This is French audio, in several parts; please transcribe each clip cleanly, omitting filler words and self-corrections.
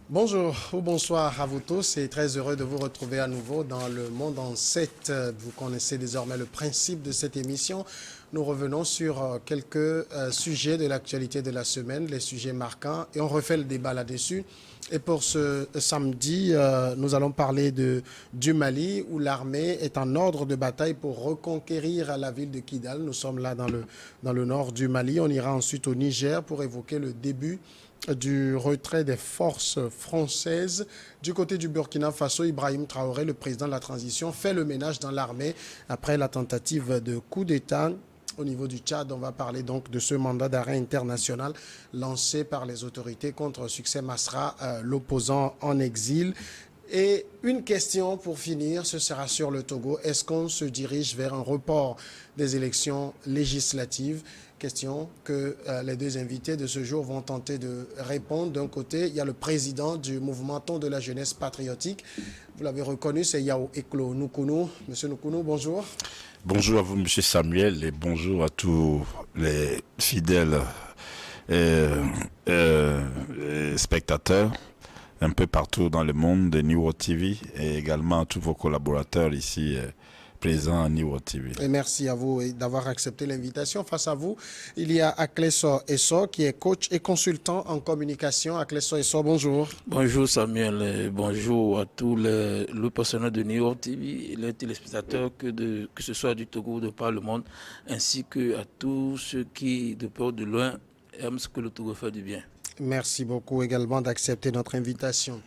Bonjour ou bonsoir à vous tous et très heureux de vous retrouver à nouveau dans le Monde en 7. Vous connaissez désormais le principe de cette émission. Nous revenons sur quelques sujets de l'actualité de la semaine, les sujets marquants, et on refait le débat là-dessus. Et pour ce samedi, nous allons parler du Mali, où l'armée est en ordre de bataille pour reconquérir la ville de Kidal. Nous sommes là dans le nord du Mali. On ira ensuite au Niger pour évoquer le début du retrait des forces françaises. Du côté du Burkina Faso, Ibrahim Traoré, le président de la transition, fait le ménage dans l'armée après la tentative de coup d'État. Au niveau du Tchad, on va parler donc de ce mandat d'arrêt international lancé par les autorités contre Succès Masra, l'opposant en exil. Et une question pour finir, ce sera sur le Togo. Est-ce qu'on se dirige vers un report des élections législatives? Question que les deux invités de ce jour vont tenter de répondre. D'un côté, il y a le président du mouvement Ton de la jeunesse patriotique. Vous l'avez reconnu, c'est Yao Eklo Nukunu. Monsieur Nukunu, bonjour. Bonjour à vous, Monsieur Samuel, et bonjour à tous les fidèles euh, spectateurs un peu partout dans le monde de New World TV et également à tous vos collaborateurs ici présents à New World TV. Et merci à vous d'avoir accepté l'invitation. Face à vous, il y a Akleso Esso qui est coach et consultant en communication. Akleso Esso, bonjour. Bonjour Samuel, bonjour à tous le personnel de New York TV et les téléspectateurs que ce soit du Togo ou de par le monde, ainsi que à tous ceux qui, de près ou de loin, aiment ce que le Togo fait du bien. Merci beaucoup également d'accepter notre invitation.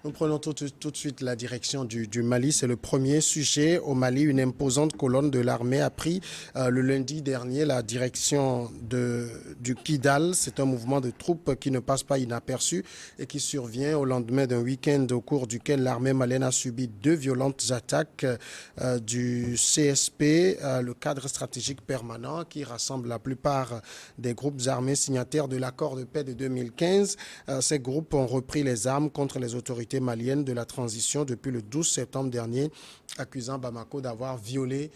Nous prenons tout de suite la direction du Mali. C'est le premier sujet. Au Mali, une imposante colonne de l'armée a pris le lundi dernier la direction du Kidal. C'est un mouvement de troupes qui ne passe pas inaperçu et qui survient au lendemain d'un week-end au cours duquel l'armée malienne a subi deux violentes attaques du CSP, le cadre stratégique permanent qui rassemble la plupart des groupes armés signataires de l'accord de paix de 2015. Ces groupes ont repris les armes contre les autorités malienne de la transition depuis le 12 septembre dernier, accusant Bamako d'avoir violé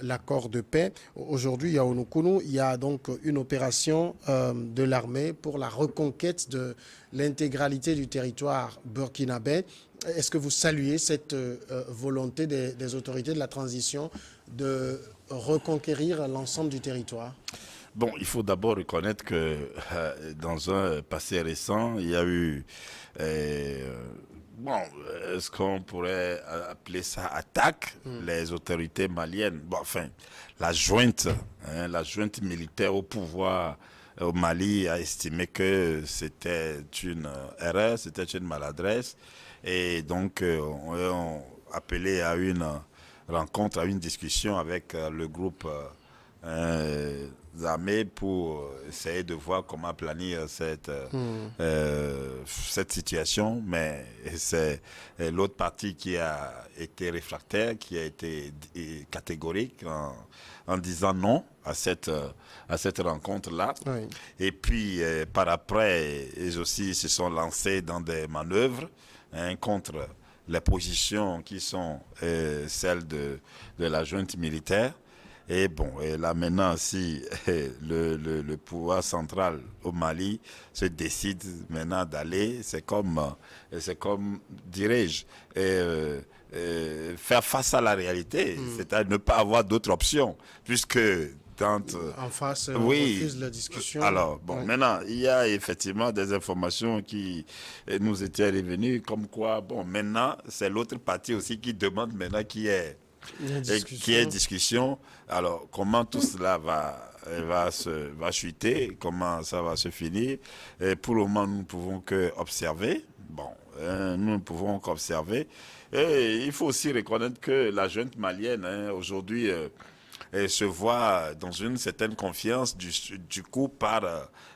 l'accord de paix. Aujourd'hui, à Onukunu, il y a donc une opération de l'armée pour la reconquête de l'intégralité du territoire burkinabé. Est-ce que vous saluez cette volonté des autorités de la transition de reconquérir l'ensemble du territoire? Bon, il faut d'abord reconnaître que dans un passé récent, il y a eu, bon, est-ce qu'on pourrait appeler ça attaque, les autorités maliennes, bon, enfin, la junte militaire au pouvoir au Mali a estimé que c'était une erreur, c'était une maladresse, et donc on appelé à une rencontre, à une discussion avec le groupe armées pour essayer de voir comment planir cette situation, mais c'est l'autre partie qui a été réfractaire, qui a été catégorique en disant non à cette rencontre-là. Oui. Et puis, par après, ils aussi se sont lancés dans des manœuvres contre les positions qui sont celles de la junte militaire. Et bon, et là maintenant, si le pouvoir central au Mali se décide maintenant d'aller, c'est comme, dirais-je, faire face à la réalité, c'est-à-dire ne pas avoir d'autre option, puisque en face, on oui, refuse la discussion. alors, bon, Oui. maintenant, il y a effectivement des informations qui nous étaient revenues, comme quoi, bon, maintenant, c'est l'autre partie aussi qui demande maintenant qui est discussion. Alors, comment tout cela va chuter, comment ça va se finir. Et pour le moment, nous ne pouvons qu'observer. Bon, nous ne pouvons qu'observer. Et il faut aussi reconnaître que la junte malienne, aujourd'hui, se voit dans une certaine confiance du coup par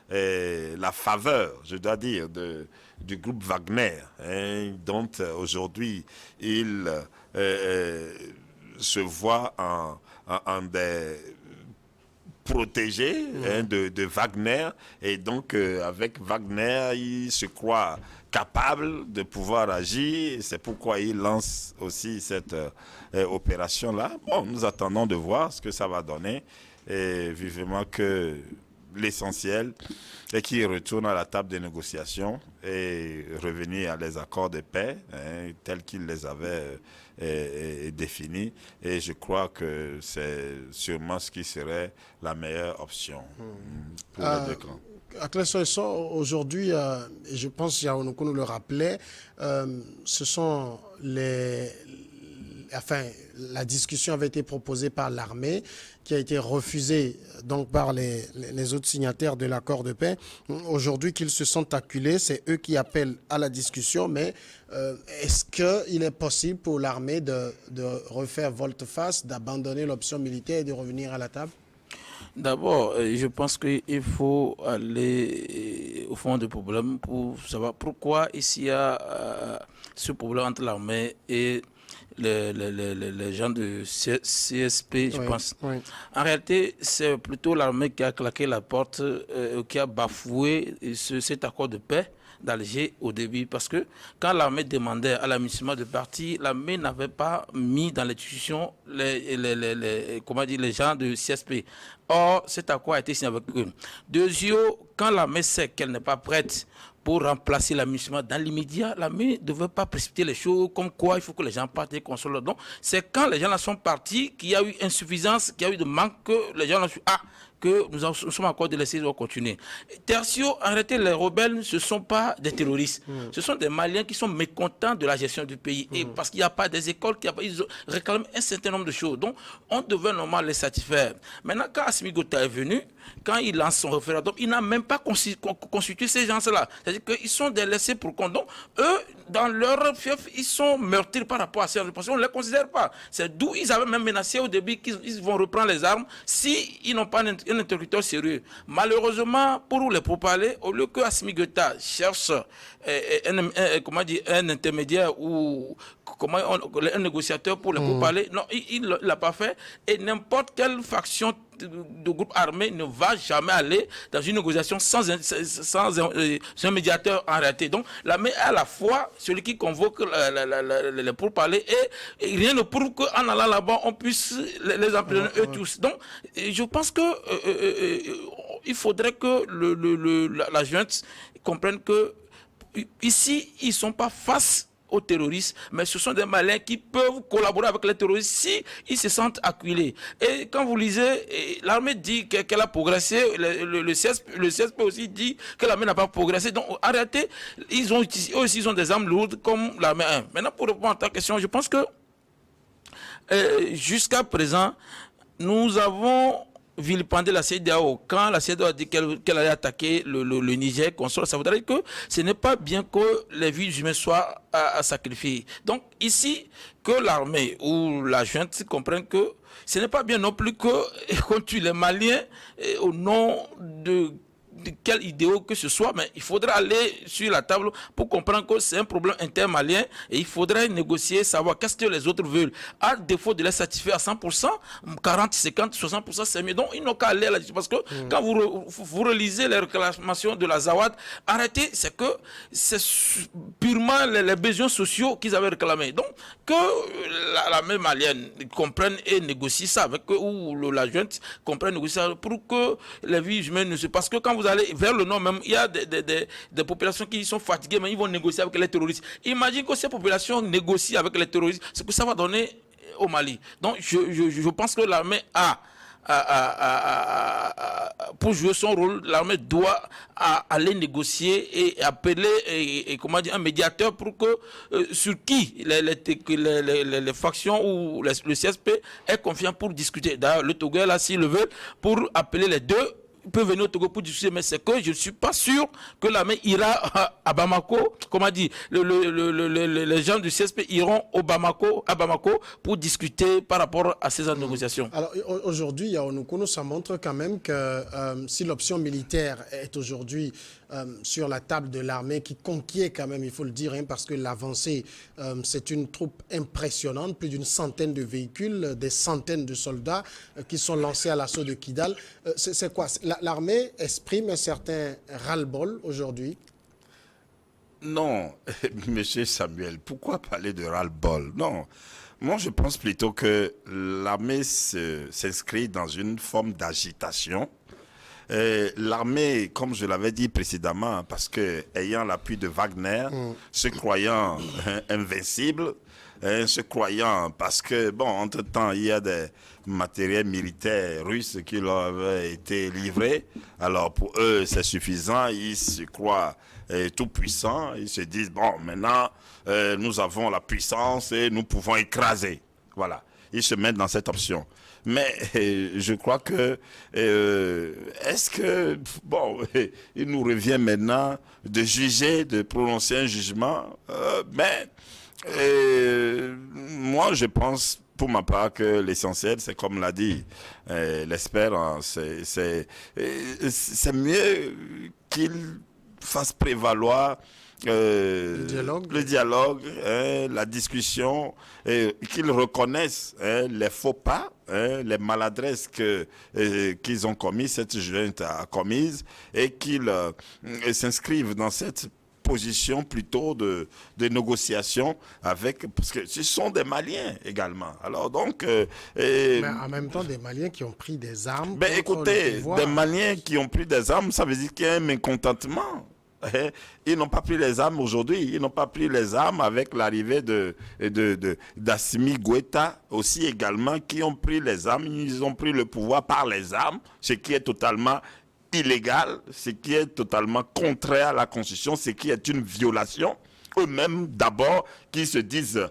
la faveur, je dois dire, du groupe Wagner, dont aujourd'hui il se voit en des protégés de Wagner, et donc avec Wagner il se croit capable de pouvoir agir. C'est pourquoi il lance aussi cette opération là. Bon, nous attendons de voir ce que ça va donner, et vivement que l'essentiel est qu'ils retournent à la table des négociations et revenir à les accords de paix tels qu'ils les avaient définis. Et je crois que c'est sûrement ce qui serait la meilleure option pour les deux camps. À Clé-sur-Essor, aujourd'hui, et je pense que Yaounoukou nous le rappelait, ce sont la discussion avait été proposée par l'armée, qui a été refusée donc par les autres signataires de l'accord de paix. Aujourd'hui qu'ils se sont acculés, c'est eux qui appellent à la discussion, mais est-ce qu'il est possible pour l'armée de refaire volte-face, d'abandonner l'option militaire et de revenir à la table? D'abord, je pense qu'il faut aller au fond du problème pour savoir pourquoi ici il y a ce problème entre l'armée et les gens de CSP, je pense. Oui. En réalité, c'est plutôt l'armée qui a claqué la porte, qui a bafoué cet accord de paix d'Alger au début, parce que quand l'armée demandait à l'amitié de partir, l'armée n'avait pas mis dans les discussions les gens de CSP. Or, cet accord a été signé avec eux. Deuxièmement, quand l'armée sait qu'elle n'est pas prête pour remplacer l'amitié dans l'immédiat, l'armée ne devait pas précipiter les choses, comme quoi il faut que les gens partent et consolent. Donc, c'est quand les gens là sont partis qu'il y a eu insuffisance, qu'il y a eu de manque, que les gens ont su que nous sommes encore de laisser continuer. Tertio, en réalité, les rebelles ne sont pas des terroristes. Ce sont des Maliens qui sont mécontents de la gestion du pays. Et parce qu'il n'y a pas des écoles, ils réclament un certain nombre de choses. Donc, on devait normalement les satisfaire. Maintenant, quand Assimi Goïta est venu, quand il lance son référendum, il n'a même pas constitué ces gens-là. C'est-à-dire qu'ils sont des laissés pour compte. Donc, eux, dans leur fief, ils sont meurtris par rapport à ces gens. On ne les considère pas. C'est d'où ils avaient même menacé au début qu'ils vont reprendre les armes s'ils n'ont pas un interlocuteur sérieux. Malheureusement, pour les pourparlers, au lieu que Assimi Goïta cherche un intermédiaire ou un négociateur pour les pourparlers, non, il ne l'a pas fait. Et n'importe quelle faction de groupe armé ne va jamais aller dans une négociation sans un médiateur en réalité. Donc, l'armée est à la fois celui qui convoque les pourparlers et rien ne prouve qu'en allant là-bas, on puisse les emprisonner eux tous. Donc, je pense que il faudrait que la junte comprenne que ici, ils ne sont pas face aux terroristes, mais ce sont des Maliens qui peuvent collaborer avec les terroristes si ils se sentent acculés. Et quand vous lisez, l'armée dit qu'elle a progressé, le CSP aussi dit que l'armée n'a pas progressé. Donc en réalité, eux aussi ils ont des armes lourdes comme l'armée 1. Maintenant, pour répondre à ta question, je pense que jusqu'à présent, nous avons vilipender la CEDEAO. Quand la CEDEAO a dit qu'elle allait attaquer le Niger, ça voudrait dire que ce n'est pas bien que les vies humaines soient à sacrifier. Donc ici, que l'armée ou la junte comprennent que ce n'est pas bien non plus qu'on tue les Maliens au nom de quel idéal que ce soit, mais il faudra aller sur la table pour comprendre que c'est un problème intermalien et il faudrait négocier, savoir qu'est-ce que les autres veulent. À défaut de les satisfaire à 100%, 40, 50, 60%, c'est mieux. Donc, ils n'ont qu'à aller à la discussion. Parce que quand vous relisez les réclamations de la Zawad, arrêtez, c'est que c'est purement les besoins sociaux qu'ils avaient réclamés. Donc, que la même malienne comprenne et négocie ça avec eux, ou la junte comprenne et négocie ça pour que les vies humaines ne se... Parce que quand vous allez vers le nord même, il y a des populations qui sont fatiguées, mais ils vont négocier avec les terroristes. Imagine que ces populations négocient avec les terroristes, ce que ça va donner au Mali. Donc je pense que l'armée pour jouer son rôle, l'armée doit aller négocier et appeler un médiateur pour que sur qui les factions ou le CSP est confiant pour discuter. D'ailleurs, le Togo est là, s'il le veut, pour appeler les deux. Il peut venir au Togo pour discuter, mais c'est que je ne suis pas sûr que l'armée ira à Bamako. Comment dire, les gens du CSP iront à Bamako pour discuter par rapport à ces négociations. Alors aujourd'hui, Yaounoukou, ça montre quand même que si l'option militaire est aujourd'hui sur la table de l'armée qui conquiert quand même, il faut le dire, parce que l'avancée, c'est une troupe impressionnante, plus d'une centaine de véhicules, des centaines de soldats qui sont lancés à l'assaut de Kidal. C'est quoi? L'armée exprime un certain ras-le-bol aujourd'hui? Non, monsieur Samuel, pourquoi parler de ras-le-bol? Non, moi je pense plutôt que l'armée s'inscrit dans une forme d'agitation l'armée, comme je l'avais dit précédemment, parce que ayant l'appui de Wagner, se croyant invincible, se croyant, parce que, bon, entre-temps, il y a des matériels militaires russes qui leur avaient été livrés. Alors, pour eux, c'est suffisant. Ils se croient tout puissants. Ils se disent, bon, maintenant, nous avons la puissance et nous pouvons écraser. Voilà. Ils se mettent dans cette option. Mais je crois que, est-ce que, bon, il nous revient maintenant de juger, de prononcer un jugement, mais moi je pense pour ma part que l'essentiel, c'est comme l'a dit l'espérance, c'est mieux qu'il fasse prévaloir le dialogue, la discussion, qu'ils reconnaissent les faux pas, les maladresses qu'ils ont commises, cette junte a commises, et qu'ils s'inscrivent dans cette position plutôt de négociation avec, parce que ce sont des Maliens également. Alors donc... mais en même temps, des Maliens qui ont pris des armes. Ben écoutez, des Maliens qui ont pris des armes, ça veut dire qu'il y a un mécontentement. Ils n'ont pas pris les armes aujourd'hui. Ils n'ont pas pris les armes avec l'arrivée d'Assimi Goïta aussi également, qui ont pris les armes. Ils ont pris le pouvoir par les armes, ce qui est totalement illégal, ce qui est totalement contraire à la Constitution, ce qui est une violation. Eux-mêmes, d'abord, qui se disent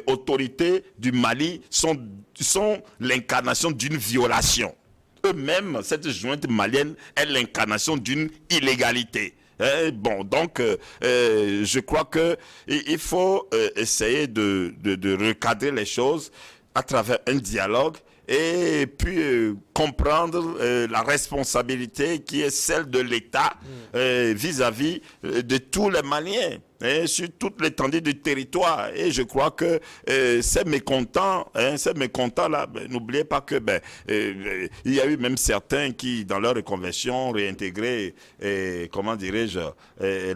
autorités du Mali, sont l'incarnation d'une violation. Eux-mêmes, cette junte malienne est l'incarnation d'une illégalité. Bon, donc, je crois qu'il faut essayer de recadrer les choses à travers un dialogue et puis comprendre la responsabilité qui est celle de l'État vis-à-vis de tous les Maliens. Sur toute l'étendue du territoire. Et je crois que ces mécontents-là, n'oubliez pas que il y a eu même certains qui, dans leur reconversion, réintégré, comment dirais-je,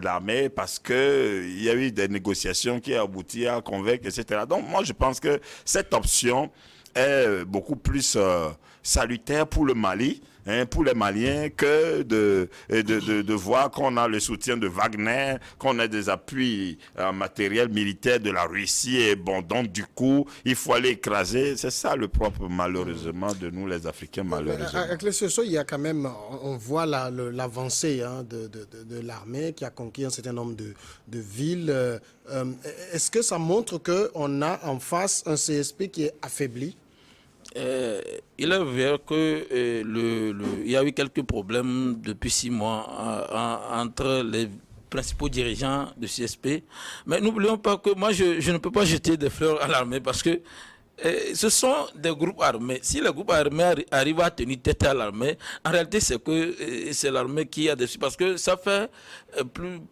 l'armée, parce que il y a eu des négociations qui ont abouti à convaincre, etc. Donc moi, je pense que cette option est beaucoup plus salutaire pour le Mali, pour les Maliens, que de voir qu'on a le soutien de Wagner, qu'on a des appuis en matériel militaire de la Russie, et bon, donc du coup, il faut aller écraser. C'est ça le propre, malheureusement, de nous les Africains, malheureusement. Avec les Soso, il y a quand même, on voit l'avancée de l'armée qui a conquis un certain nombre de villes. Est-ce que ça montre qu'on a en face un CSP qui est affaibli? Il est vrai qu'il y a eu quelques problèmes depuis 6 mois entre les principaux dirigeants de CSP. Mais n'oublions pas que moi, je ne peux pas jeter des fleurs à l'armée parce que ce sont des groupes armés. Si les groupes armés arrivent à tenir tête à l'armée, en réalité, c'est que c'est l'armée qui a dessus. Parce que ça fait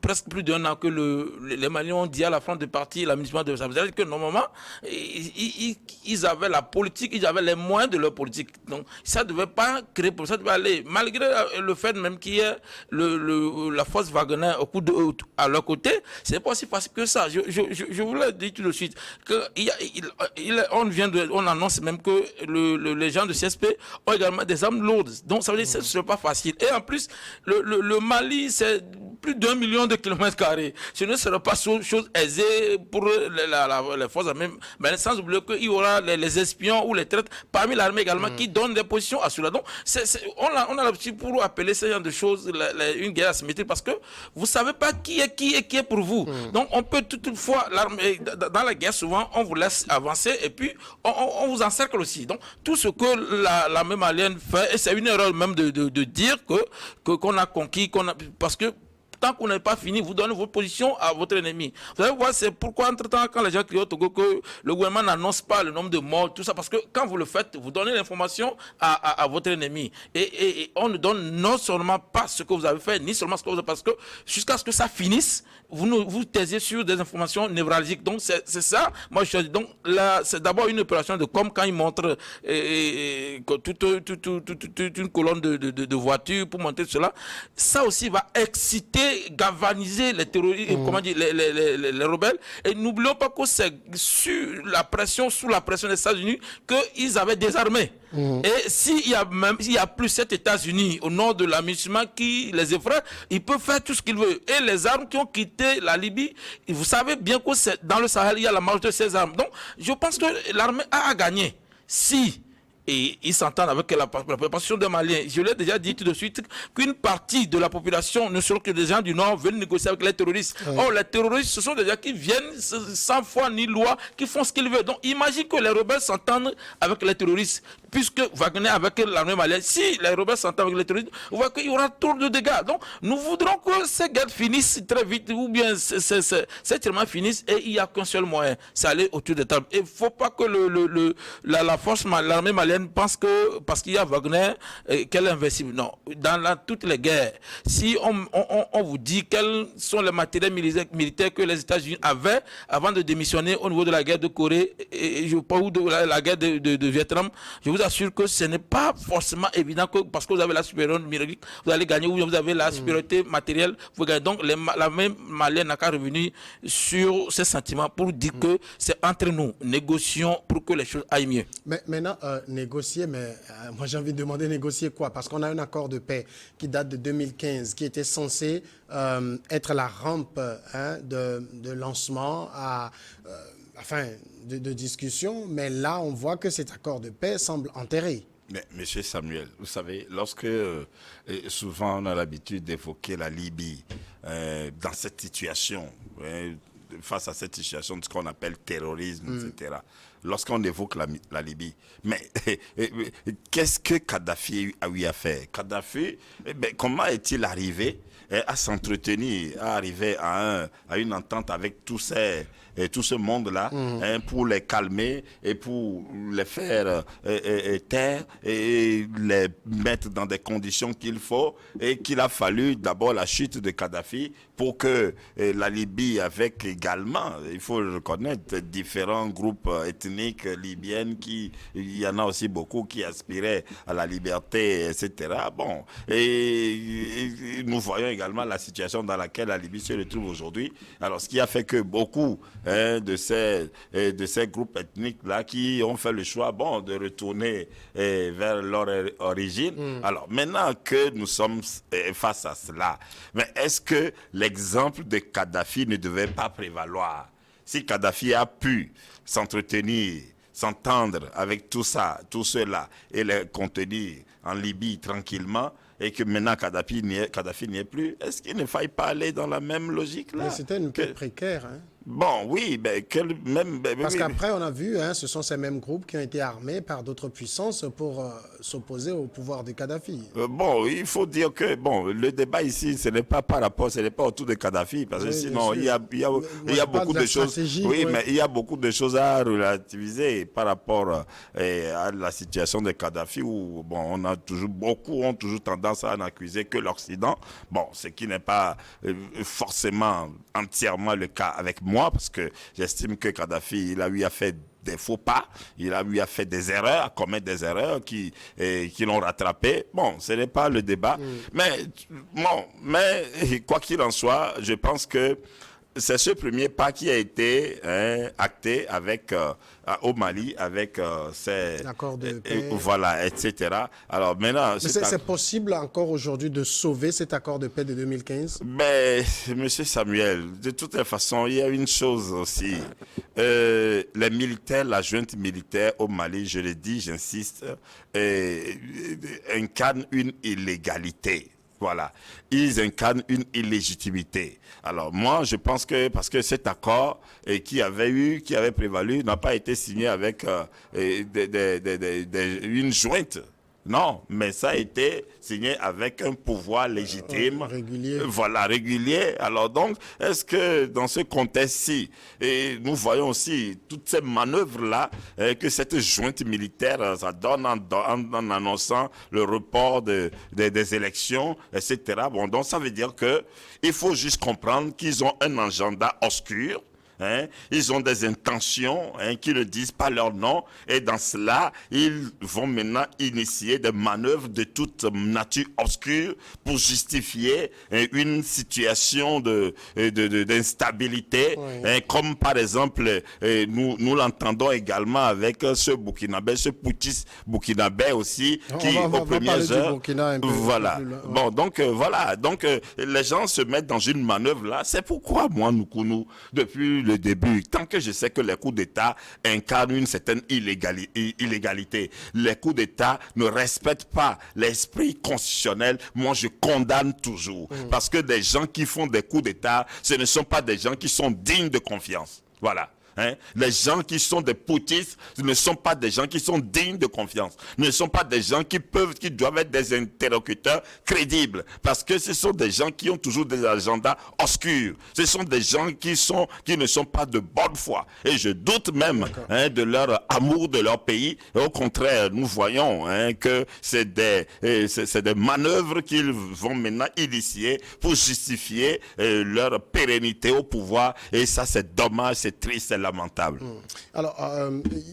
presque plus d'1 an que les Maliens ont dit à la France de partir, l'aménagement de ça. C'est-à-dire que normalement, ils avaient la politique, ils avaient les moyens de leur politique. Donc, ça ne devait pas créer pour ça, devait aller. Malgré le fait même qu'il y ait la force Wagner à leur côté, c'est pas aussi facile que ça. Je voulais dire tout de suite on annonce même que les gens de CSP ont également des armes lourdes. Donc ça veut dire que ce n'est pas facile. Et en plus, le Mali, c'est plus d'1 million de kilomètres carrés. Ce ne sera pas chose aisée pour les forces armées. Mais sans oublier qu'il y aura les espions ou les traites parmi l'armée également qui donnent des positions à cela. Donc on a l'habitude pour appeler ce genre de choses une guerre asymétrique parce que vous ne savez pas qui est pour vous. Donc on peut toutefois, dans la guerre souvent, on vous laisse avancer et puis on vous encercle aussi. Donc, tout ce que l'armée malienne fait, et c'est une erreur même de dire qu'on a conquis, parce que tant qu'on n'est pas fini, vous donnez votre position à votre ennemi. Vous allez voir, c'est pourquoi, entre-temps, quand les gens crient au Togo que le gouvernement n'annonce pas le nombre de morts, tout ça, parce que quand vous le faites, vous donnez l'information à votre ennemi. Et on ne donne non seulement pas ce que vous avez fait, ni seulement ce que vous avez fait, parce que jusqu'à ce que ça finisse, vous taisez sur des informations névralgiques. Donc, c'est ça. Moi, donc, là, c'est d'abord une opération de com quand ils montrent toute une colonne de voitures pour montrer cela. Ça aussi va exciter, galvaniser les terroristes, comment dire, les rebelles. Et n'oublions pas que c'est sous la pression des États-Unis qu'ils avaient désarmé. Et s'il y a plus cet États-Unis au nord de la musulmane qui les effraie, ils peuvent faire tout ce qu'ils veulent. Et les armes qui ont quitté la Libye, vous savez bien que dans le Sahel, il y a la majorité de ces armes. Donc, je pense que l'armée a à gagner. Si et ils s'entendent avec la population des Maliens. Je l'ai déjà dit tout de suite qu'une partie de la population, ne serait que des gens du Nord, veulent négocier avec les terroristes. Or, les terroristes, ce sont des gens qui viennent sans foi ni loi, qui font ce qu'ils veulent. Donc, imagine que les rebelles s'entendent avec les terroristes, puisque Wagner avec l'armée malienne. Si les rebelles s'entendent avec les terroristes, vous voyez qu'il y aura trop de dégâts. Donc, nous voudrons que ces guerres finissent très vite, ou bien ces tourments finissent, et il n'y a qu'un seul moyen, c'est aller autour des tables. Il ne faut pas que l'armée malienne pense que parce qu'il y a Wagner qu'elle est invincible. Non, dans toutes les guerres, si on vous dit quels sont les matériels militaires que les États-Unis avaient avant de démissionner au niveau de la guerre de Corée et je parle de la guerre de Vietnam, je vous assure que ce n'est pas forcément évident que parce que vous avez la supériorité numérique, vous allez gagner, ou bien vous avez la supériorité matérielle, vous gagnez. Donc la même Malienne n'a qu'à revenir sur ces sentiments pour dire que c'est entre nous, négocions pour que les choses aillent mieux. Mais maintenant, négocier, mais moi j'ai envie de demander négocier quoi? Parce qu'on a un accord de paix qui date de 2015, qui était censé être la rampe de lancement de discussion, mais là on voit que cet accord de paix semble enterré. Mais, Monsieur Samuel, vous savez, lorsque souvent on a l'habitude d'évoquer la Libye dans cette situation, face à cette situation de ce qu'on appelle terrorisme, etc., lorsqu'on évoque la Libye, mais qu'est-ce que Kadhafi a eu à faire? Kadhafi, comment est-il arrivé à s'entretenir, à arriver à une entente avec tout ce monde-là pour les calmer et pour les faire taire et les mettre dans des conditions qu'il faut, et qu'il a fallu d'abord la chute de Kadhafi pour que la Libye, avec également, il faut le reconnaître, différents groupes ethniques libyennes, il y en a aussi beaucoup qui aspiraient à la liberté, etc. Bon, et nous voyons également la situation dans laquelle la Libye se retrouve aujourd'hui. Alors, ce qui a fait que beaucoup de ces groupes ethniques-là qui ont fait le choix, de retourner vers leur origine. Alors, maintenant que nous sommes face à cela, mais est-ce que l'exemple de Kadhafi ne devait pas prévaloir? Si Kadhafi a pu s'entretenir, s'entendre avec tout cela et les contenir en Libye tranquillement, et que maintenant Kadhafi n'y est plus, est-ce qu'il ne faille pas aller dans la même logique là? Mais c'était une paix précaire. Bon, oui, parce qu'après, on a vu, ce sont ces mêmes groupes qui ont été armés par d'autres puissances pour s'opposer au pouvoir de Kadhafi. Il faut dire que le débat ici, ce n'est pas autour de Kadhafi, parce que sinon, il y a beaucoup de choses. Oui, mais il y a beaucoup de choses à relativiser par rapport à la situation de Kadhafi, où beaucoup ont toujours tendance à en accuser que l'Occident, ce qui n'est pas forcément entièrement le cas avec moi, parce que j'estime que Kadhafi, il a eu à faire des faux pas, il a eu à faire des erreurs, à commettre des erreurs qui l'ont rattrapé. Ce n'est pas le débat. Mais quoi qu'il en soit, je pense que c'est ce premier pas qui a été acté au Mali avec l'accord de paix. Voilà, etc. Alors maintenant, mais c'est possible encore aujourd'hui de sauver cet accord de paix de 2015? Mais, Monsieur Samuel, de toute façon, il y a une chose aussi. Les militaires, la junte militaire au Mali, je le dis, j'insiste, incarnent une illégalité. Voilà, ils incarnent une illégitimité. Alors moi, je pense que parce que cet accord qui avait prévalu n'a pas été signé avec une jointe. Non, mais ça a été signé avec un pouvoir légitime, régulier. Voilà, régulier. Alors donc, est-ce que dans ce contexte-ci, et nous voyons aussi toutes ces manœuvres-là, que cette junte militaire, ça donne en annonçant le report des élections, etc. Donc ça veut dire que il faut juste comprendre qu'ils ont un agenda obscur, hein, ils ont des intentions, hein, qui ne disent pas leur nom, et dans cela, ils vont maintenant initier des manœuvres de toute nature obscure pour justifier une situation d'instabilité, oui. hein, comme par exemple, nous l'entendons également avec ce Burkinabé, ce putschiste burkinabé aussi, qui aux premières heures, voilà. Bon, donc voilà, donc les gens se mettent dans une manœuvre là. C'est pourquoi moi, nous, depuis le début, tant que je sais que les coups d'État incarnent une certaine illégalité, les coups d'État ne respectent pas l'esprit constitutionnel, moi je condamne toujours. Parce que des gens qui font des coups d'État, ce ne sont pas des gens qui sont dignes de confiance. Voilà. Hein? Les gens qui sont des putschistes ne sont pas des gens qui sont dignes de confiance. Ne sont pas des gens qui doivent être des interlocuteurs crédibles. Parce que ce sont des gens qui ont toujours des agendas obscurs. Ce sont des gens qui ne sont pas de bonne foi. Et je doute même, hein, de leur amour de leur pays. Et au contraire, nous voyons, hein, que c'est des manœuvres qu'ils vont maintenant initier pour justifier leur pérennité au pouvoir. Et ça, c'est dommage, c'est triste, c'est lamentable. Alors,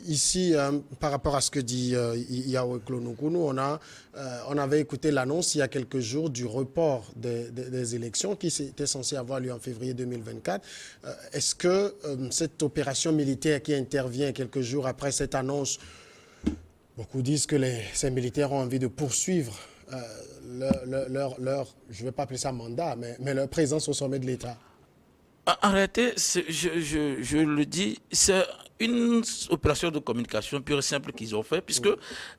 ici, par rapport à ce que dit Yao Klonokunu, on avait écouté l'annonce il y a quelques jours du report des élections qui étaient censées avoir lieu en février 2024. Est-ce que cette opération militaire qui intervient quelques jours après cette annonce, beaucoup disent que ces militaires ont envie de poursuivre leur je ne vais pas appeler ça mandat, mais leur présence au sommet de l'État? En réalité, je le dis, c'est une opération de communication pure et simple qu'ils ont fait, puisque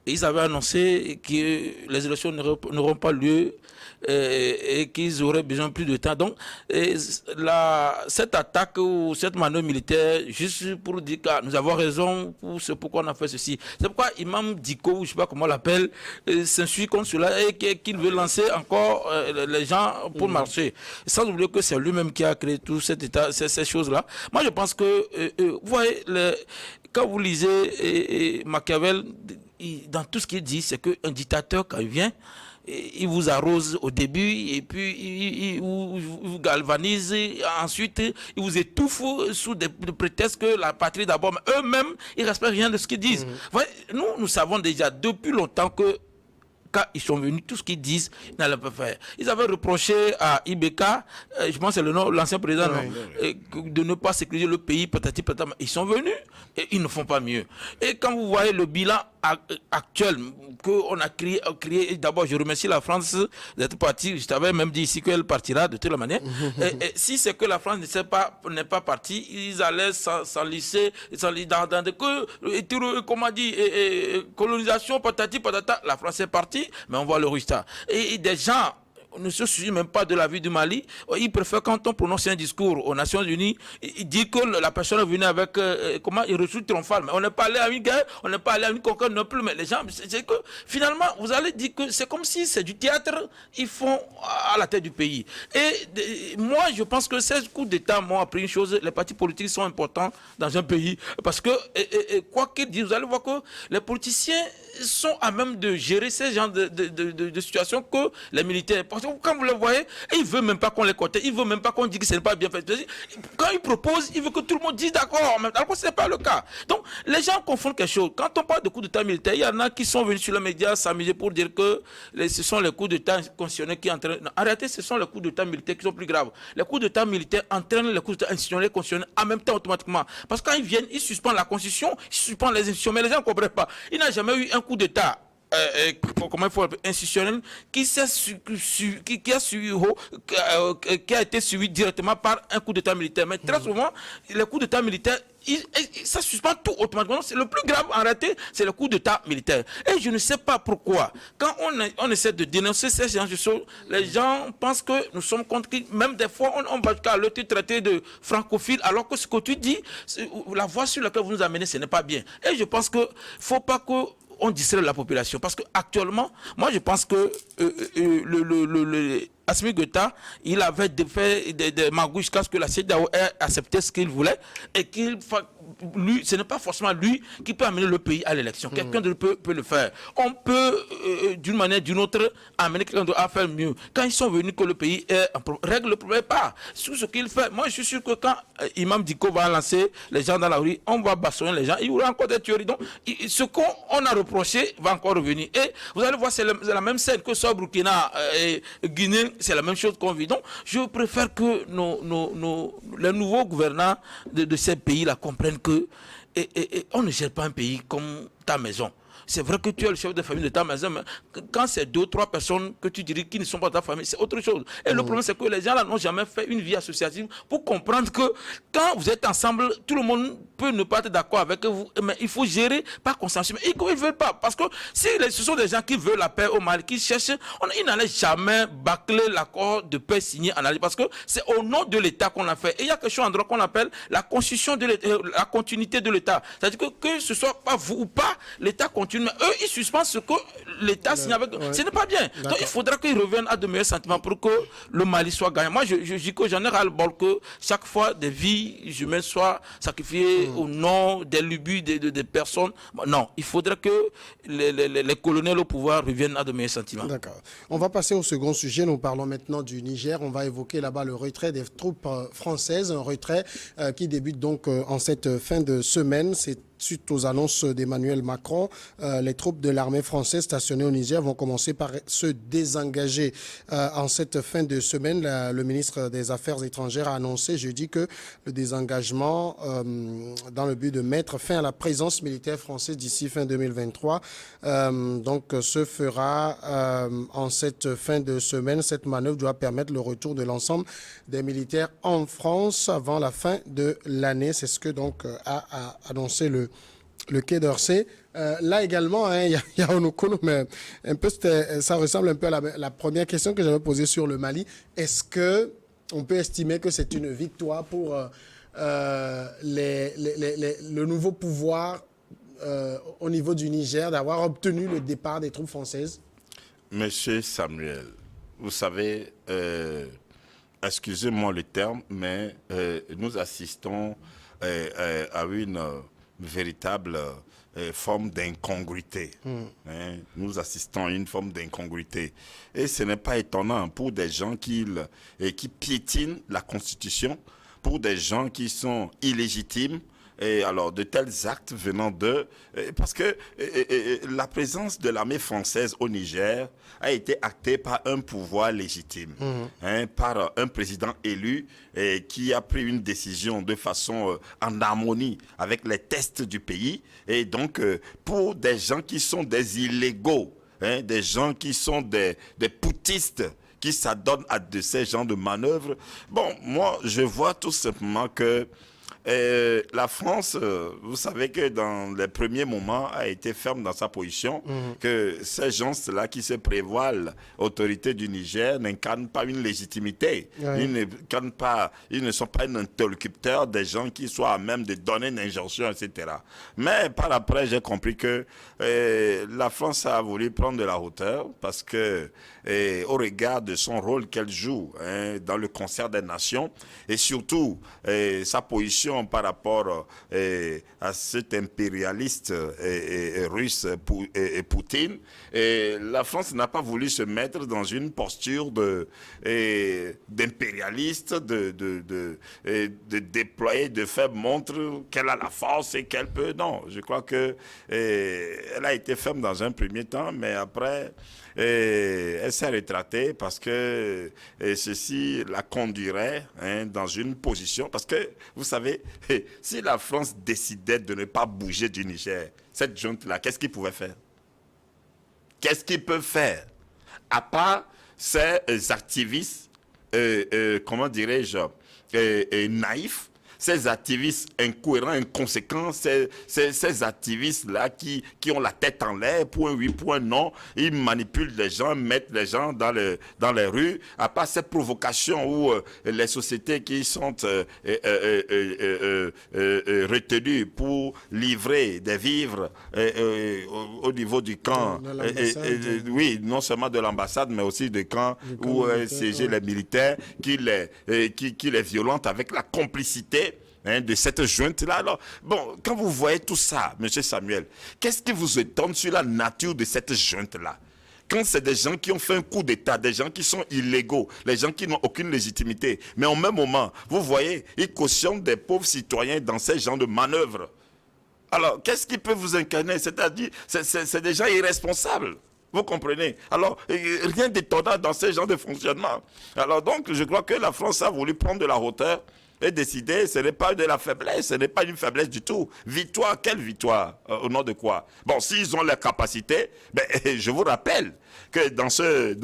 ils avaient annoncé que les élections n'auront pas lieu et qu'ils auraient besoin de plus de temps. Donc, cette attaque ou cette manœuvre militaire, juste pour dire que nous avons raison pour ce pourquoi on a fait ceci. C'est pourquoi Imam Diko, je ne sais pas comment on l'appelle, s'insuit contre cela et qu'il veut lancer encore les gens pour marcher. Sans oublier que c'est lui-même qui a créé tout cet état, ces choses-là. Moi, je pense que, vous voyez, quand vous lisez Machiavel, dans tout ce qu'il dit, c'est qu'un dictateur, quand il vient, il vous arrose au début et puis il vous galvanise, ensuite il vous étouffe sous des prétextes que la patrie d'abord, mais eux-mêmes ils ne respectent rien de ce qu'ils disent. Voyez, nous savons déjà depuis longtemps que quand ils sont venus, tout ce qu'ils disent, ils n'allaient pas faire. Ils avaient reproché à Ibeka, je pense que c'est le nom, l'ancien président, de ne pas sécuriser le pays, patati patata. Ils sont venus et ils ne font pas mieux. Et quand vous voyez le bilan actuel qu'on a créé, d'abord je remercie la France d'être partie. Je t'avais même dit ici qu'elle partira de toute la manière. Et si c'est que la France n'est pas partie, ils allaient s'enliser dans des comment dit, colonisation, patati patata. La France est partie, mais on voit le résultat. Et des gens ne se soucient même pas de la vie du Mali. Ils préfèrent, quand on prononce un discours aux Nations Unies, ils disent que la personne est venue avec il reçut triomphal. Mais on n'est pas allé à une guerre, on n'est pas allé à une conquête non plus. Mais les gens, c'est que finalement, vous allez dire que c'est comme si c'est du théâtre, ils font à la tête du pays. Et moi, je pense que ces coups d'État m'ont appris une chose, les partis politiques sont importants dans un pays. Parce que, quoi qu'ils disent, vous allez voir que les politiciens sont à même de gérer ces genres de situations que les militaires. Parce que quand vous les voyez, ils ne veulent même pas qu'on les conteste, ils ne veulent même pas qu'on dise que ce n'est pas bien fait. Quand ils proposent, ils veulent que tout le monde dise d'accord, alors que ce n'est pas le cas. Donc, les gens confondent quelque chose. Quand on parle de coups d'État militaire, il y en a qui sont venus sur les médias s'amuser pour dire que ce sont les coups d'État constitutionnels qui entraînent. Non, arrêtez, ce sont les coups d'État militaires qui sont plus graves. Les coups d'État militaires entraînent les coups d'État institutionnels constitutionnels en même temps automatiquement. Parce que quand ils viennent, ils suspendent la Constitution, ils suspendent les institutions, mais les gens ne comprennent pas. Il n'a jamais eu un coup d'État comment il faut institutionnel qui a été suivi directement par un coup d'État militaire. Mais très souvent, les coups d'État militaires, ça suspend tout automatiquement. C'est le plus grave en réalité, c'est le coup d'État militaire. Et je ne sais pas pourquoi, quand on essaie de dénoncer ces gens, les gens pensent que nous sommes contre qui. Même des fois, on va jusqu'à le traiter de francophile, alors que ce que tu dis, la voie sur laquelle vous nous amenez, ce n'est pas bien. Et je pense qu'il ne faut pas que on distrait la population. Parce qu'actuellement, moi je pense que Assimi Goïta, il avait fait des magouilles jusqu'à ce que la CEDEAO ait accepté ce qu'il voulait et qu'il lui, ce n'est pas forcément lui qui peut amener le pays à l'élection. Quelqu'un d'autre peut le faire. On peut, d'une manière ou d'une autre, amener quelqu'un d'autre à faire mieux. Quand ils sont venus que le pays règle le problème pas. Sur ce qu'il fait, moi je suis sûr que quand Imam Diko va lancer les gens dans la rue, on va bastonner les gens, il y aura encore des tueries. Donc, ce qu'on a reproché va encore revenir. Et vous allez voir, c'est la même scène que sur Burkina et Guinée, c'est la même chose qu'on vit. Donc, je préfère que les nouveaux gouvernants de ces pays-là comprennent que on ne gère pas un pays comme ta maison. C'est vrai que tu es le chef de famille de ta maison, mais quand c'est 2 ou 3 personnes que tu dirais qui ne sont pas de ta famille, c'est autre chose. Et le problème, c'est que les gens là n'ont jamais fait une vie associative pour comprendre que quand vous êtes ensemble, tout le monde peut ne pas être d'accord avec vous, mais il faut gérer par consensus. Mais ils ne veulent pas, parce que si ce sont des gens qui veulent la paix au Mali, qui cherchent, ils n'allaient jamais bâcler l'accord de paix signé en Algérie, parce que c'est au nom de l'État qu'on l'a fait. Et il y a quelque chose en droit qu'on appelle la constitution de l'État, la continuité de l'État. C'est-à-dire que ce soit pas vous ou pas, l'État continue. Mais eux, ils suspendent ce que l'État signe avec eux. Ce n'est pas bien. Donc il faudra qu'ils reviennent à de meilleurs sentiments pour que le Mali soit gagnant. Moi, je dis que j'en ai ras-le-bol que chaque fois des vies humaines soient sacrifiées au nom des lubies des personnes. Non, il faudrait que les colonels au pouvoir reviennent à de meilleurs sentiments. D'accord. On va passer au second sujet. Nous parlons maintenant du Niger. On va évoquer là-bas le retrait des troupes françaises. Un retrait qui débute donc en cette fin de semaine. C'est suite aux annonces d'Emmanuel Macron, les troupes de l'armée française stationnées au Niger vont commencer par se désengager. En cette fin de semaine, le ministre des Affaires étrangères a annoncé jeudi que le désengagement, dans le but de mettre fin à la présence militaire française d'ici fin 2023, donc se fera en cette fin de semaine. Cette manœuvre doit permettre le retour de l'ensemble des militaires en France avant la fin de l'année. C'est ce que donc a annoncé le Quai d'Orsay. Là également, il y a Onokolo, mais un peu, ça ressemble un peu à la première question que j'avais posée sur le Mali. Est-ce qu'on peut estimer que c'est une victoire pour le nouveau pouvoir au niveau du Niger d'avoir obtenu le départ des troupes françaises? Monsieur Samuel, vous savez, excusez-moi le terme, mais nous assistons à une véritable forme d'incongruité. Hein? Nous assistons à une forme d'incongruité. Et ce n'est pas étonnant pour des gens qui piétinent la Constitution, pour des gens qui sont illégitimes, et alors de tels actes venant d'eux, parce que la présence de l'armée française au Niger a été actée par un pouvoir légitime, par un président élu qui a pris une décision de façon en harmonie avec les tests du pays. Et donc, pour des gens qui sont des illégaux, des gens qui sont des poutistes, qui s'adonnent à de ces genres de manœuvres, bon, moi, je vois tout simplement que la France, vous savez que dans les premiers moments, a été ferme dans sa position, que ces gens-là qui se prévoient autorité du Niger n'incarnent pas une légitimité. Ils ne sont pas un interlocuteur des gens qui soient à même de donner une injonction, etc. Mais par après, j'ai compris que la France a voulu prendre de la hauteur parce que, au regard de son rôle qu'elle joue dans le concert des nations, et surtout sa position par rapport à cet impérialiste russe Poutine, la France n'a pas voulu se mettre dans une posture d'impérialiste, de déployer, de faire montre qu'elle a la force et qu'elle peut. Non, je crois que elle a été ferme dans un premier temps, mais après elle s'est rétractée parce que ceci la conduirait dans une position, parce que vous savez, si la France décidait de ne pas bouger du Niger, cette junte-là, qu'est-ce qu'ils pouvaient faire? Qu'est-ce qu'ils peuvent faire? À part ces activistes, comment dirais-je, naïfs, ces activistes incohérents, inconséquents, ces activistes-là qui ont la tête en l'air, point oui, point non, ils manipulent les gens, mettent les gens dans les rues, à part cette provocation où les sociétés qui sont retenues pour livrer des vivres au niveau du camp, oui, non seulement de l'ambassade, mais aussi du camp où siégeaient les militaires, qui les violentent avec la complicité de cette junte-là. Alors, bon, quand vous voyez tout ça, M. Samuel, qu'est-ce qui vous étonne sur la nature de cette junte-là? Quand c'est des gens qui ont fait un coup d'État, des gens qui sont illégaux, les gens qui n'ont aucune légitimité, mais en même moment, vous voyez, ils cautionnent des pauvres citoyens dans ces genres de manœuvres. Alors, qu'est-ce qui peut vous incarner? C'est-à-dire, c'est des gens irresponsables. Vous comprenez? Alors, rien d'étonnant dans ce genre de fonctionnement. Alors donc, je crois que la France a voulu prendre de la hauteur et décider, ce n'est pas de la faiblesse, ce n'est pas une faiblesse du tout. Victoire, quelle victoire? Au nom de quoi? Bon, s'ils ont la capacité, ben, je vous rappelle que dans c'est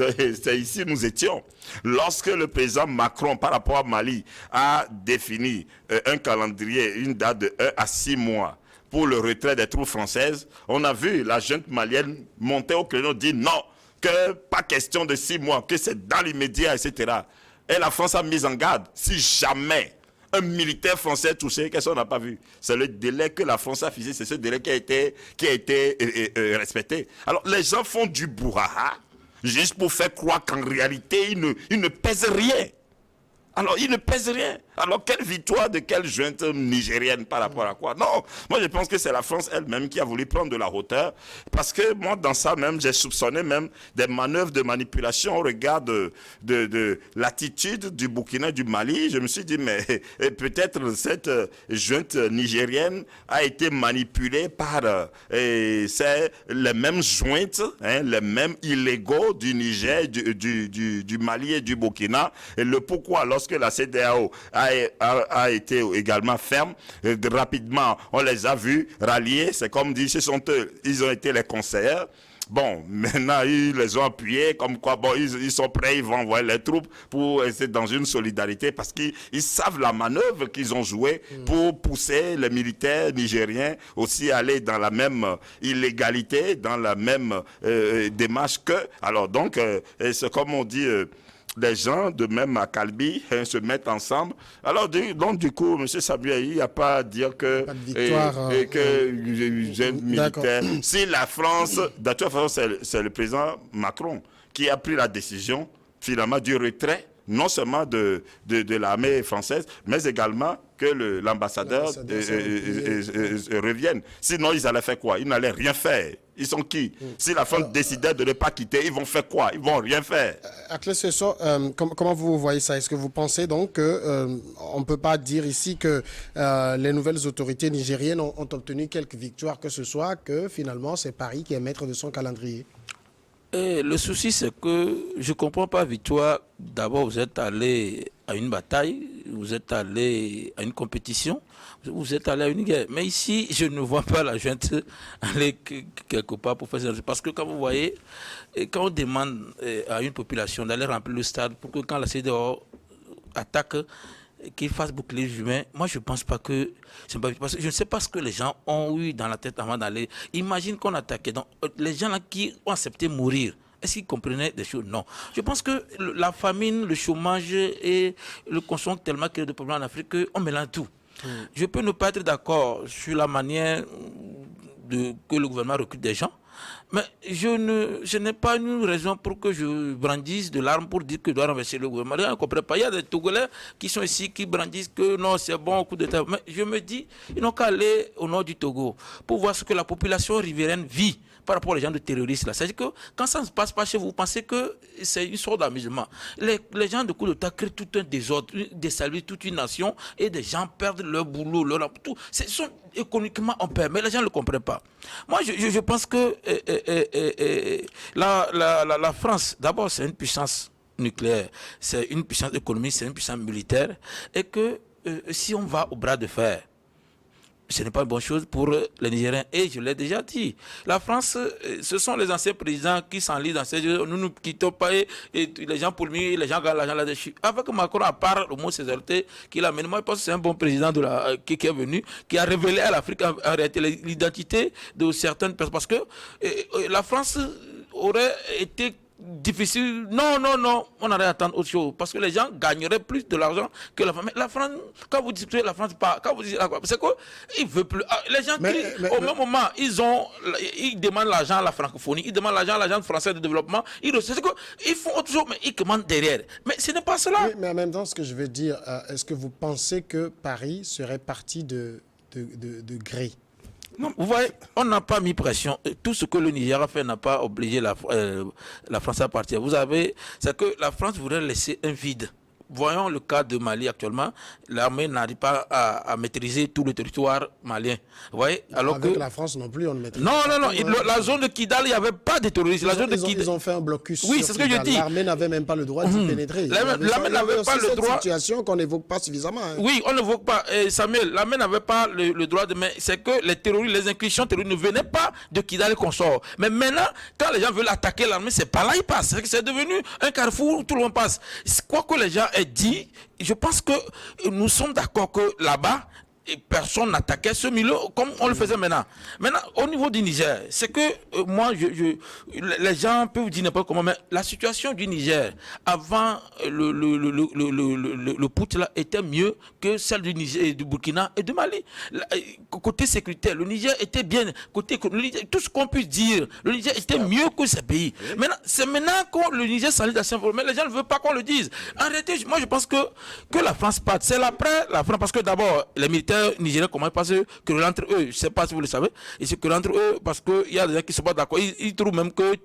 ici nous étions, lorsque le président Macron, par rapport à Mali, a défini un calendrier, une date de 1 à 6 mois, pour le retrait des troupes françaises, on a vu la junte malienne monter au créneau, dire non, que pas question de 6 mois, que c'est dans l'immédiat, etc. Et la France a mis en garde, si jamais un militaire français est touché, qu'est-ce qu'on n'a pas vu? C'est le délai que la France a fixé, c'est ce délai qui a été respecté. Alors les gens font du bourraha, juste pour faire croire qu'en réalité, ils ne pèsent rien. Alors, il ne pèse rien. Alors, quelle victoire de quelle junte nigérienne par rapport à quoi? Non, moi je pense que c'est la France elle-même qui a voulu prendre de la hauteur. Parce que moi, dans ça même, j'ai soupçonné même des manœuvres de manipulation au regard de l'attitude du Burkina et du Mali. Je me suis dit, mais peut-être cette junte nigérienne a été manipulée par c'est les mêmes jointes, les mêmes illégaux du Niger, du Mali et du Burkina. Et le pourquoi, lorsque la CEDEAO a été également ferme, rapidement, on les a vus rallier. C'est comme dit, ils ont été les conseillers. Bon, maintenant, ils les ont appuyés, comme quoi, bon, ils sont prêts, ils vont envoyer les troupes pour essayer dans une solidarité, parce qu'ils savent la manœuvre qu'ils ont jouée pour pousser les militaires nigériens aussi à aller dans la même illégalité, dans la même démarche que. Alors donc, c'est comme on dit. Les gens, de même à Calbi, se mettent ensemble. Alors, donc, du coup, M. Samuel, il n'y a pas à dire que militaire. Si la France, de toute façon, c'est le président Macron qui a pris la décision, finalement, du retrait, non seulement de l'armée française, mais également que l'ambassadeur revienne. Sinon, ils allaient faire quoi? Ils n'allaient rien faire. Ils sont qui? Si la France décidait de ne pas quitter, ils vont faire quoi? Ils vont rien faire. Akle Sesso, comment vous voyez ça? Est-ce que vous pensez donc qu'on ne peut pas dire ici que les nouvelles autorités nigériennes ont obtenu quelques victoires que ce soit, que finalement c'est Paris qui est maître de son calendrier? Et le souci, c'est que je ne comprends pas, Victoire. D'abord, vous êtes allé à une bataille, vous êtes allé à une compétition, vous êtes allé à une guerre. Mais ici, je ne vois pas la junte aller quelque part pour faire ça. Parce que quand vous voyez, quand on demande à une population d'aller remplir le stade pour que quand la CEDEAO attaque, qu'il fasse bouclier humain, moi je ne pense pas que c'est pas, parce que je ne sais pas ce que les gens ont eu dans la tête avant d'aller. Imagine qu'on attaquait. Donc, les gens là qui ont accepté mourir, est-ce qu'ils comprenaient des choses? Non. Je pense que la famine, le chômage et le consomment tellement qu'il y a de problèmes en Afrique qu'on mélange tout. Je peux ne pas être d'accord sur la manière que le gouvernement recrute des gens. Mais je n'ai pas une raison pour que je brandisse de l'arme pour dire que je dois renverser le gouvernement. Je ne comprends pas. Il y a des Togolais qui sont ici, qui brandissent que non, c'est bon, au coup d'État. Mais je me dis, ils n'ont qu'à aller au nord du Togo pour voir ce que la population riveraine vit par rapport aux gens de terroristes. C'est-à-dire que quand ça ne se passe pas chez vous, vous pensez que c'est une sorte d'amusement. Les gens de coup d'État créent tout un désordre, déstabilisent toute une nation et des gens perdent leur boulot, tout. Économiquement, on perd, mais les gens ne le comprennent pas. Moi, je pense que la France, d'abord, c'est une puissance nucléaire, c'est une puissance économique, c'est une puissance militaire, et que si on va au bras de fer, ce n'est pas une bonne chose pour les Nigériens. Et je l'ai déjà dit, la France, ce sont les anciens présidents qui s'enlisent dans ces jeux. Nous ne quittons pas et les gens pour lui, les gens gagnent l'argent là-dessus. Avec Macron, à part le mot césarité qu'il a mené, moi je pense que c'est un bon président qui est venu, qui a révélé à l'Afrique en réalité l'identité de certaines personnes. Parce que la France aurait été difficile. Non, non, non, on aurait à attendre autre chose. Parce que les gens gagneraient plus de l'argent que la France. Mais la France, quand vous discutez la France, pas, quand vous dites, c'est quoi? Ils ne veulent plus. Les gens crient, au même moment, ils demandent l'argent à la francophonie, ils demandent l'argent à l'agence française de développement. Ils font autre chose, mais ils commandent derrière. Mais ce n'est pas cela. Oui, mais en même temps, ce que je veux dire, est-ce que vous pensez que Paris serait parti de gré? Non, vous voyez, on n'a pas mis pression. Tout ce que le Niger a fait n'a pas obligé la France à partir. Vous avez, c'est que la France voudrait laisser un vide. Voyons le cas de Mali actuellement. L'armée n'arrive pas à maîtriser tout le territoire malien. Vous voyez, alors avec que la France non plus, on ne maîtrise non, pas. non, non. La zone de Kidal, il n'y avait pas de terroristes. Ils ont fait un blocus. Oui, c'est ce que je dis. L'armée n'avait même pas le droit d'y pénétrer. L'armée n'avait pas le droit. C'est une situation qu'on n'évoque pas suffisamment. Hein. Oui, on n'évoque pas. Samuel, l'armée n'avait pas le droit de. Mais c'est que les terroristes, les incursions terroristes ne venaient pas de Kidal et consorts. Mais maintenant, quand les gens veulent attaquer l'armée, c'est pas là ils passent. C'est devenu un carrefour où tout le monde passe. Quoi que les gens aient dit, je pense que nous sommes d'accord que là-bas, et personne n'attaquait ce milieu comme on le faisait maintenant. Maintenant, au niveau du Niger, c'est que moi, les gens peuvent dire n'importe comment, mais la situation du Niger avant le putsch là était mieux que celle du Niger, du Burkina et du Mali. Côté sécuritaire, le Niger était bien. Côté tout ce qu'on puisse dire, le Niger était mieux que ces pays. Oui. Maintenant, c'est maintenant que le Niger s'allie dans mais les gens ne veulent pas qu'on le dise. En réalité, moi, je pense que la France parte. C'est après la France, parce que d'abord, les militaires nigériens commencent par se quereller entre eux. Je ne sais pas si vous le savez. Ils se querellent entre eux parce qu'il y a des gens qui ne sont pas d'accord. Ils trouvent même que,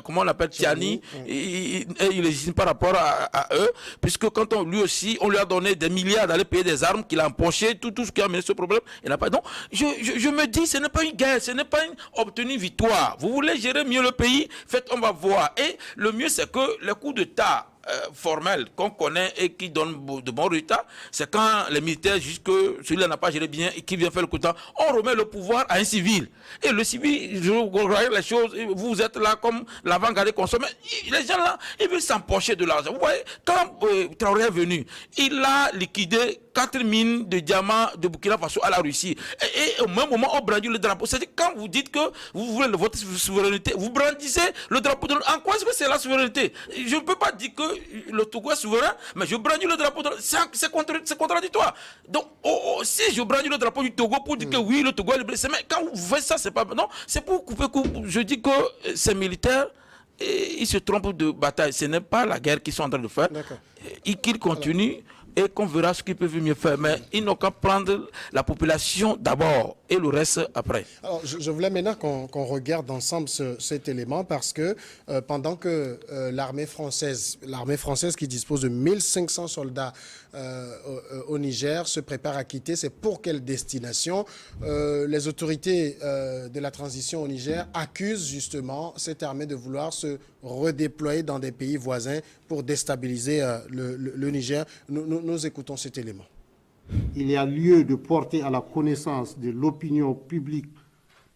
comment on l'appelle, Tiani, il est légitime par rapport à eux, puisque quand lui aussi, on lui a donné des milliards d'aller payer des armes, qu'il a empoché, tout ce qui a amené ce problème. Il n'a pas. Donc, je me dis, ce n'est pas une guerre, ce n'est pas obtenir une victoire. Vous voulez gérer mieux le pays, faites, on va voir. Et le mieux, c'est que les coups d'État formel qu'on connaît et qui donne de bons résultats, c'est quand les militaires jugent que celui-là n'a pas géré bien et qui vient faire le coup d'État, on remet le pouvoir à un civil. Et le civil, je regarde les choses, vous êtes là comme l'avant-garde consommé. Les gens là, ils veulent s'empocher de l'argent. Vous voyez, quand Traoré est venu, il a liquidé 4 mines de diamants de Burkina Faso à la Russie. Et au même moment, on brandit le drapeau. C'est-à-dire quand vous dites que vous voulez votre souveraineté, vous brandissez le drapeau de... En quoi est-ce que c'est la souveraineté? Je ne peux pas dire que le Togo est souverain, mais je brandis le drapeau de... C'est contradictoire. Donc, si je brandis le drapeau du Togo pour dire que oui, le Togo est libre, mais quand vous faites ça, c'est pas... Non, c'est pour couper. Je dis que ces militaires, ils se trompent de bataille. Ce n'est pas la guerre qu'ils sont en train de faire. Qu'ils continuent. Et qu'on verra ce qu'ils peuvent mieux faire. Mais ils n'ont qu'à prendre la population d'abord et le reste après. Alors, je voulais maintenant qu'on regarde ensemble cet élément parce que pendant que l'armée française qui dispose de 1500 soldats au Niger se prépare à quitter, c'est pour quelle destination? Les autorités de la transition au Niger accusent justement cette armée de vouloir se redéployer dans des pays voisins pour déstabiliser le Niger. Nous écoutons cet élément. Il y a lieu de porter à la connaissance de l'opinion publique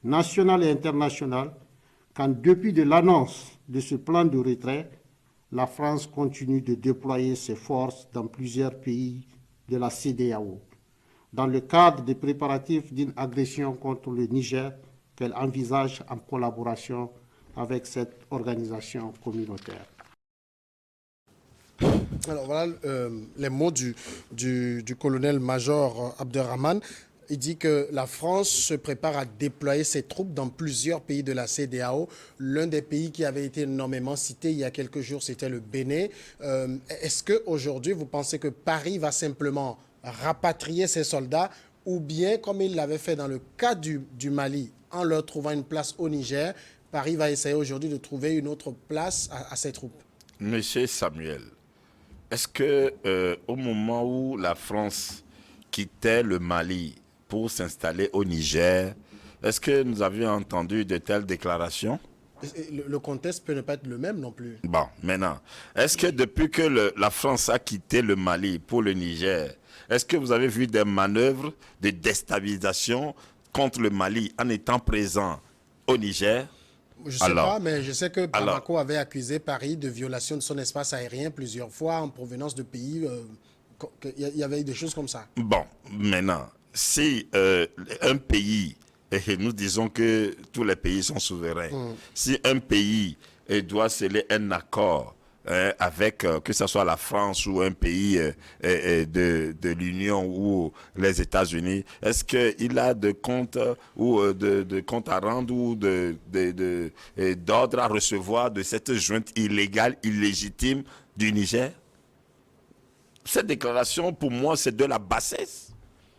nationale et internationale qu'en dépit de l'annonce de ce plan de retrait, la France continue de déployer ses forces dans plusieurs pays de la CEDEAO, dans le cadre des préparatifs d'une agression contre le Niger qu'elle envisage en collaboration avec cette organisation communautaire. Alors voilà les mots du colonel-major Abderrahmane. Il dit que la France se prépare à déployer ses troupes dans plusieurs pays de la CEDEAO. L'un des pays qui avait été énormément cité il y a quelques jours, c'était le Bénin. Est-ce qu'aujourd'hui, vous pensez que Paris va simplement rapatrier ses soldats ou bien, comme il l'avait fait dans le cas du Mali, en leur trouvant une place au Niger, Paris va essayer aujourd'hui de trouver une autre place à ses troupes? Monsieur Samuel, est-ce que au moment où la France quittait le Mali pour s'installer au Niger, est-ce que nous avions entendu de telles déclarations? Le contexte peut ne pas être le même non plus. Bon, maintenant, est-ce que depuis que la France a quitté le Mali pour le Niger, est-ce que vous avez vu des manœuvres de déstabilisation contre le Mali en étant présent au Niger? Je ne sais pas, mais je sais que Bamako avait accusé Paris de violation de son espace aérien plusieurs fois en provenance de pays. Il y avait des choses comme ça. Bon, maintenant, si un pays, et nous disons que tous les pays sont souverains, si un pays doit sceller un accord avec, que ce soit la France ou un pays de l'Union ou les États-Unis, est-ce qu'il a de comptes ou de comptes à rendre ou d'ordre à recevoir de cette junte illégale, illégitime du Niger? Cette déclaration, pour moi, c'est de la bassesse.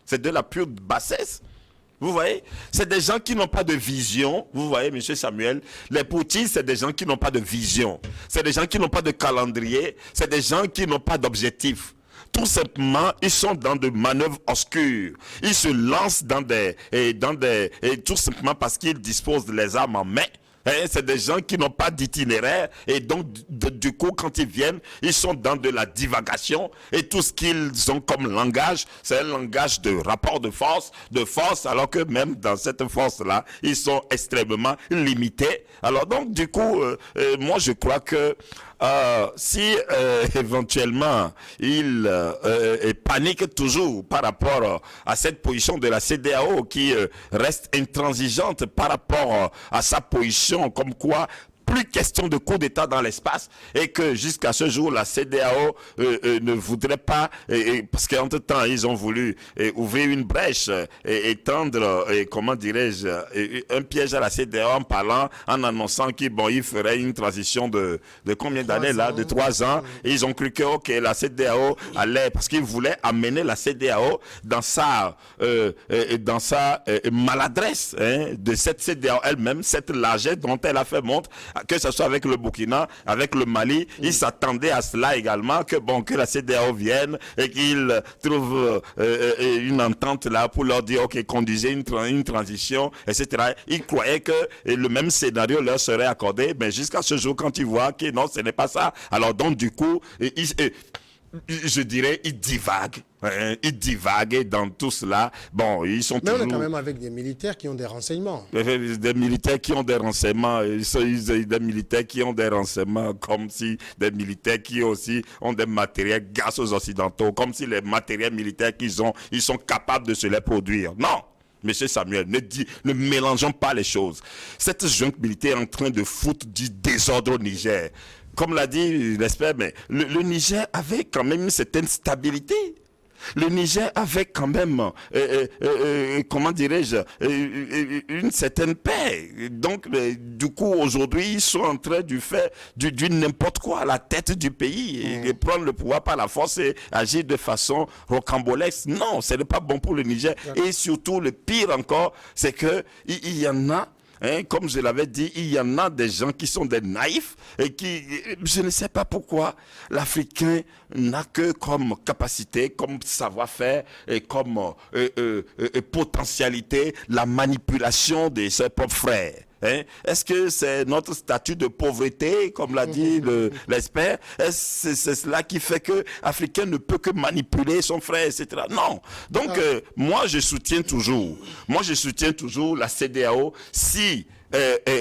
C'est de la pure bassesse. Vous voyez, c'est des gens qui n'ont pas de vision. Vous voyez, M. Samuel, les Poutines, c'est des gens qui n'ont pas de vision. C'est des gens qui n'ont pas de calendrier. C'est des gens qui n'ont pas d'objectif. Tout simplement, ils sont dans des manœuvres obscures. Ils se lancent tout simplement parce qu'ils disposent des armes en main. C'est des gens qui n'ont pas d'itinéraire et donc du coup quand ils viennent, ils sont dans de la divagation et tout ce qu'ils ont comme langage, c'est un langage de rapport de force, alors que même dans cette force-là, ils sont extrêmement limités. Alors donc du coup, moi je crois que si éventuellement il panique toujours par rapport à cette position de la CEDEAO qui reste intransigeante par rapport à sa position comme quoi plus question de coup d'État dans l'espace et que jusqu'à ce jour, la CEDEAO ne voudrait pas, parce qu'entre-temps, ils ont voulu ouvrir une brèche et tendre, comment dirais-je, un piège à la CEDEAO en annonçant qu'ils feraient une transition de combien d'années là, de 3 ans. Et ils ont cru que, ok, la CEDEAO allait, parce qu'ils voulaient amener la CEDEAO dans sa maladresse de cette CEDEAO elle-même, cette largesse dont elle a fait montre, que ce soit avec le Burkina, avec le Mali, ils s'attendaient à cela également, que la CEDEAO vienne et qu'ils trouvent une entente là pour leur dire, ok, conduisez une transition, etc. Ils croyaient que le même scénario leur serait accordé, mais jusqu'à ce jour, quand ils voient que non, ce n'est pas ça, alors donc du coup, je dirais, ils divaguent. Ils divaguent dans tout cela. Bon, ils sont mais toujours... on est quand même avec des militaires qui ont des renseignements. Des militaires qui ont des renseignements. Des militaires qui ont des renseignements comme si des militaires qui aussi ont des matériels grâce aux Occidentaux, comme si les matériels militaires qu'ils ont, ils sont capables de se les produire. Non! Monsieur Samuel, ne mélangeons pas les choses. Cette junte militaire est en train de foutre du désordre au Niger. Comme l'a dit l'espère, mais le Niger avait quand même une certaine stabilité. Le Niger avait quand même, comment dirais-je, une certaine paix. Donc, du coup, aujourd'hui, ils sont en train de faire du n'importe quoi à la tête du pays et prendre le pouvoir par la force et agir de façon rocambolesque. Non, ce n'est pas bon pour le Niger. Et surtout, le pire encore, c'est que il y en a. Comme je l'avais dit, il y en a des gens qui sont des naïfs et qui, je ne sais pas pourquoi, l'Africain n'a que comme capacité, comme savoir-faire et comme potentialité la manipulation de ses propres frères. Est-ce que c'est notre statut de pauvreté, comme l'a dit l'expert? Est-ce que c'est cela qui fait que l'Africain ne peut que manipuler son frère, etc.? Non. Donc, moi, je soutiens toujours la CEDEAO si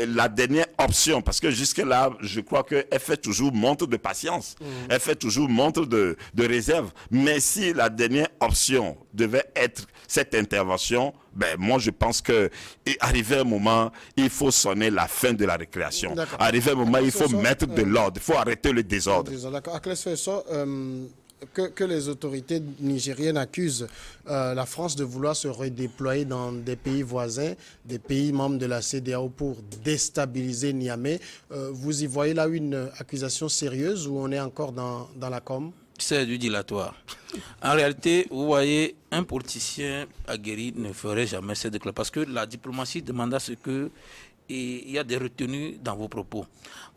la dernière option, parce que jusque-là, je crois qu'elle fait toujours montre de patience, elle fait toujours montre de réserve. Mais si la dernière option devait être cette intervention, ben moi je pense que arrivé un moment, il faut sonner la fin de la récréation. Arrivé un moment, il faut mettre de l'ordre, il faut arrêter le désordre. D'accord. Que les autorités nigériennes accusent la France de vouloir se redéployer dans des pays voisins, des pays membres de la CEDEAO pour déstabiliser Niamey. Vous y voyez là une accusation sérieuse ou on est encore dans la com? C'est du dilatoire. En réalité, vous voyez, un politicien aguerri ne ferait jamais cette déclaration parce que la diplomatie demande à ce que il y a des retenues dans vos propos.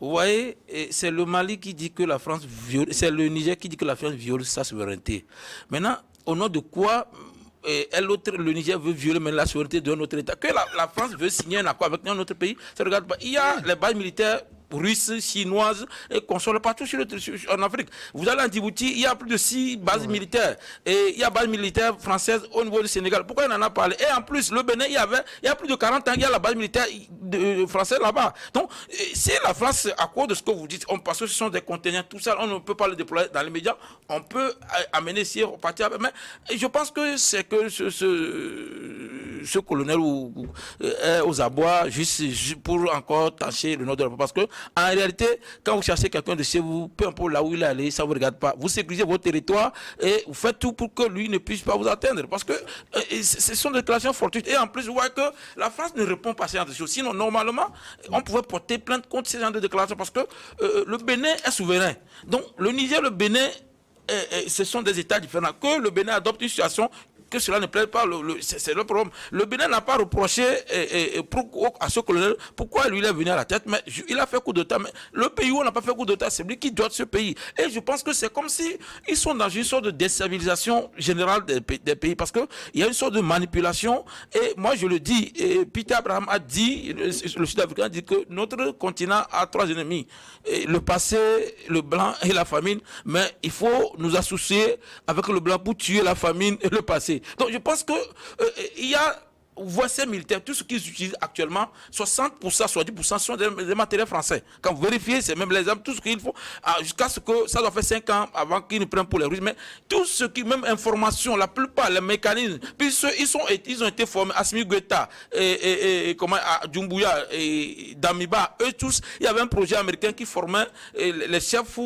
Vous voyez, c'est le Mali qui dit que la France viole, c'est le Niger qui dit que la France viole sa souveraineté. Maintenant, au nom de quoi le Niger veut violer la souveraineté d'un autre État? Que la France veut signer un accord avec un autre pays, ça ne regarde pas. Il y a les bases militaires russes, chinoises et consoles partout en Afrique. Vous allez en Djibouti, il y a plus de 6 bases militaires. Et il y a bases militaires françaises au niveau du Sénégal. Pourquoi on en a parlé? Et en plus, le Bénin, il y a plus de 40 ans, il y a la base militaire française là-bas. Donc, si la France, à cause de ce que vous dites, parce que ce sont des conteneurs, tout ça, on ne peut pas le déployer dans les médias, on peut amener si on partir avec. Mais je pense que c'est que ce colonel est aux abois juste pour encore tâcher le nom de la... Parce que en réalité, quand vous cherchez quelqu'un de chez vous, peu importe là où il est allé, ça ne vous regarde pas. Vous sécurisez votre territoire et vous faites tout pour que lui ne puisse pas vous atteindre. Parce que ce sont des déclarations fortuites. Et en plus, vous voyez que la France ne répond pas à ces genre de choses. Sinon, normalement, on pouvait porter plainte contre ces genre de déclarations parce que le Bénin est souverain. Donc, le Niger, le Bénin, ce sont des États différents. Que le Bénin adopte une situation, que cela ne plaît pas, c'est le problème. Le Bénin n'a pas reproché à ce colonel pourquoi lui il est venu à la tête, mais il a fait coup d'État. Mais le pays où on n'a pas fait coup d'État, c'est lui qui doit ce pays. Et je pense que c'est comme si ils sont dans une sorte de déstabilisation générale des pays, parce qu'il y a une sorte de manipulation. Et moi je le dis, et Peter Abraham a dit, le Sud-Africain dit que notre continent a 3 ennemis. Et le passé, le blanc et la famine. Mais il faut nous associer avec le blanc pour tuer la famine et le passé. Donc je pense que il y a voici militaires, tout ce qu'ils utilisent actuellement, 60%, 70% sont des matériels français. Quand vous vérifiez, c'est même les armes, tout ce qu'il faut, jusqu'à ce que ça doit faire 5 ans avant qu'ils ne prennent pour les Russes. Mais tout ce qui, même information, la plupart, les mécanismes, puis ils ont été formés, Assimi Goïta, à Doumbouya, et Damiba, eux tous, il y avait un projet américain qui formait les chefs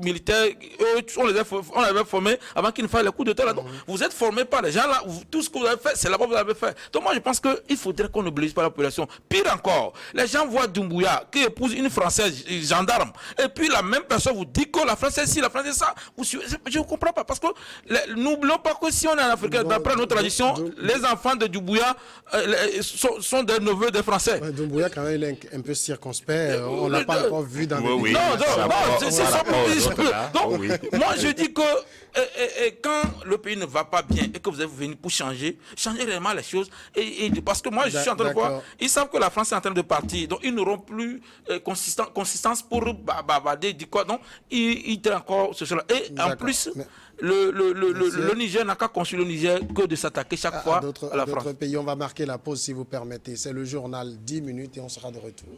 militaires, eux, on les avait formés avant qu'ils ne fassent les coups d'État. Donc, vous êtes formés par les gens là, tout ce que vous avez fait, c'est là-bas que vous avez fait. Donc, moi, je pense qu'il faudrait qu'on n'oblige pas la population. Pire encore, les gens voient Doumbouya qui épouse une Française gendarme, et puis la même personne vous dit que la Française ci, la Française ça. Je ne comprends pas, parce que n'oublions pas que si on est en Afrique, d'après notre tradition, les enfants de Doumbouya sont des neveux des Français. Ouais, Doumbouya, quand même, il est un peu circonspect. On ne l'a pas encore vu dans les oui. c'est ça. Donc, moi, je dis que quand le pays ne va pas bien et que vous êtes venu pour changer réellement les choses. Parce que moi, je suis en train de voir, ils savent que la France est en train de partir, donc ils n'auront plus consistance pour bavarder, dire quoi. Donc, ils étaient encore sur cela. Et en plus, le Niger n'a qu'à construire le Niger que de s'attaquer chaque fois à la France. D'autres pays, on va marquer la pause si vous permettez. C'est le journal 10 minutes et on sera de retour.